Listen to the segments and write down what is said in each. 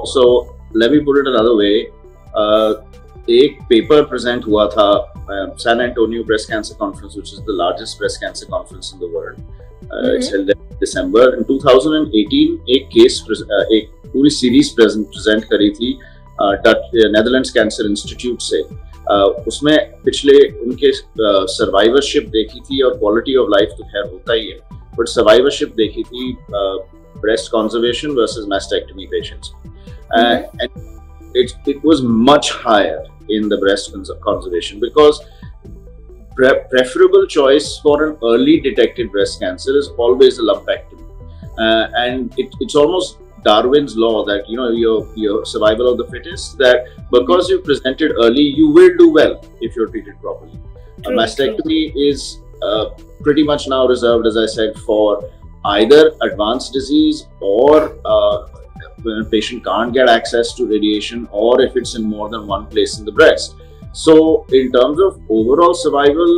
So let me put it another way. एक paper present हुआ था San Antonio Breast Cancer Conference, which is the largest breast cancer conference in the world. It's held in December. In 2018 एक case एक पूरी series present करी थी Netherlands cancer institute से. उसमें पिछले उनके सर्वाइवरशिप देखी थी, और क्वालिटी ऑफ लाइफ तो खैर होता ही है, बट सर्वाइवरशिप देखी थी breast conservation versus mastectomy patients. And it was much higher in the breast conservation, because preferable choice for an early detected breast cancer is always a lumpectomy, and it's almost Darwin's law that your survival of the fittest, that because you presented early you will do well if you're treated properly. A mastectomy is pretty much now reserved, as I said, for either advanced disease or when a patient can't get access to radiation, or if it's in more than one place in the breast. So in terms of overall survival,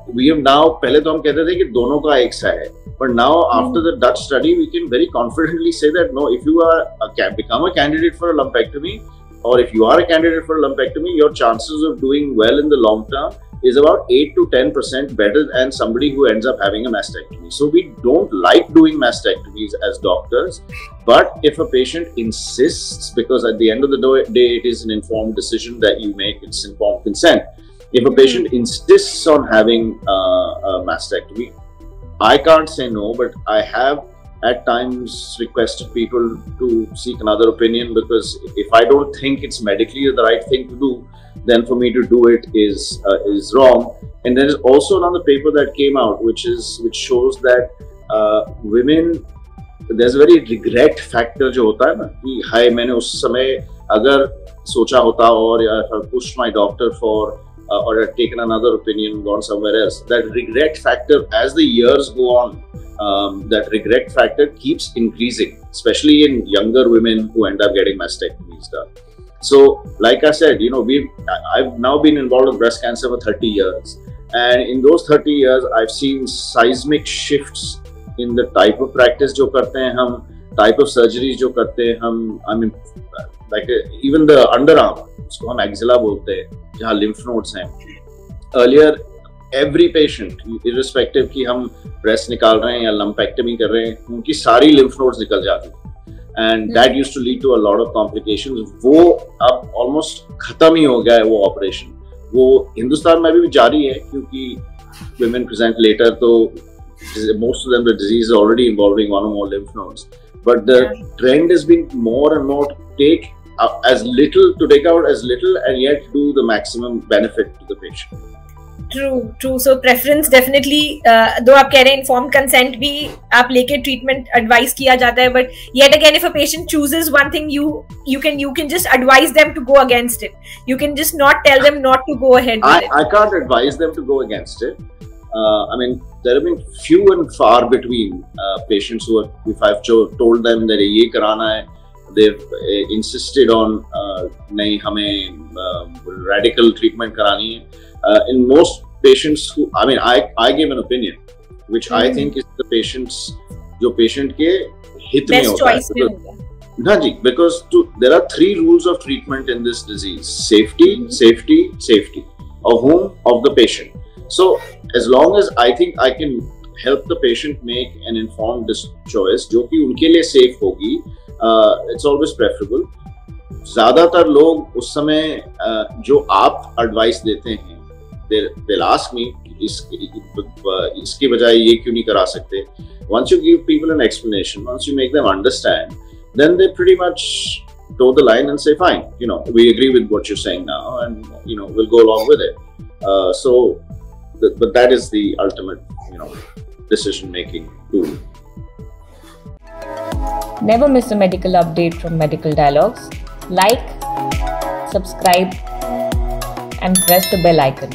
we have now, पहले तो हम कहते थे कि दोनों का एक सा है, but now after the Dutch study we can very confidently say that no, if you are become a candidate for a lumpectomy, or if you are a candidate for a lumpectomy, your chances of doing well in the long term is about 8 to 10% better than somebody who ends up having a mastectomy. So we don't like doing mastectomies as doctors, but if a patient insists, because at the end of the day it is an informed decision that you make, it's informed consent. If a patient insists on having a mastectomy, I can't say no, but I have at times requested people to seek another opinion, because if I don't think it's medically the right thing to do, then for me to do it is wrong. And there is also another paper that came out which shows that women, there's a very regret factor जो होता है ना, कि हाय मैंने उस समय अगर सोचा होता, और if I pushed my doctor for or had taken another opinion, gone somewhere else, that regret factor, as the years go on, that regret factor keeps increasing, especially in younger women who end up getting mastectomies done. So like I said, I've now been involved with breast cancer for 30 years, and in those 30 years I've seen seismic shifts in the type of practice जो करते हैं हम, type of surgeries जो करते हैं हम. I mean, like even the underarm, उसको हम axilla बोलते हैं, जहाँ lymph nodes हैं. Earlier every patient, irrespective कि हम breast निकाल रहे हैं या lumpectomy कर रहे हैं, उनकी सारी lymph nodes निकल जाती थी, and that used to lead to a lot of complications. वो अब almost खत्म ही हो गया है वो operation. वो हिंदुस्तान में भी जारी है, क्योंकि women present later, तो most of them the disease is already involving one or more lymph nodes. But the trend has been more and more to take as little, to take out as little and yet do the maximum benefit to the patient. True. So preference definitely, though आप कह रहे हैं informed consent भी आप लेके treatment advice किया जाता है, but yet again if a patient chooses one thing, you can just advise them to go against it. You can just not tell them not to go ahead with it. I can't advise them to go against it. I mean, there have been few and far between patients who are, if I've told them that ये कराना है, they've insisted on नहीं हमें radical treatment करानी है. In most patients who, I mean, I give an opinion which I think is the patient's, जो patient के हित में होता है. ना जी, because there are 3 rules of treatment in this disease: safety of whom? Of the patient. So as long as I think I can help the patient make an informed choice जो कि उनके लिए safe होगी, it's always preferable. ज़्यादातर लोग उस समय जो आप advice देते हैं, they'll ask me इसके बजाय ये क्यों नहीं करा सकते. Once you give people an explanation, once you make them understand, then they pretty much toe the line and say, fine, we agree with what you're saying now, and we'll go along with it. But that is the ultimate, decision making tool. Never miss a medical update from Medical Dialogues. Like, subscribe, and press the bell icon.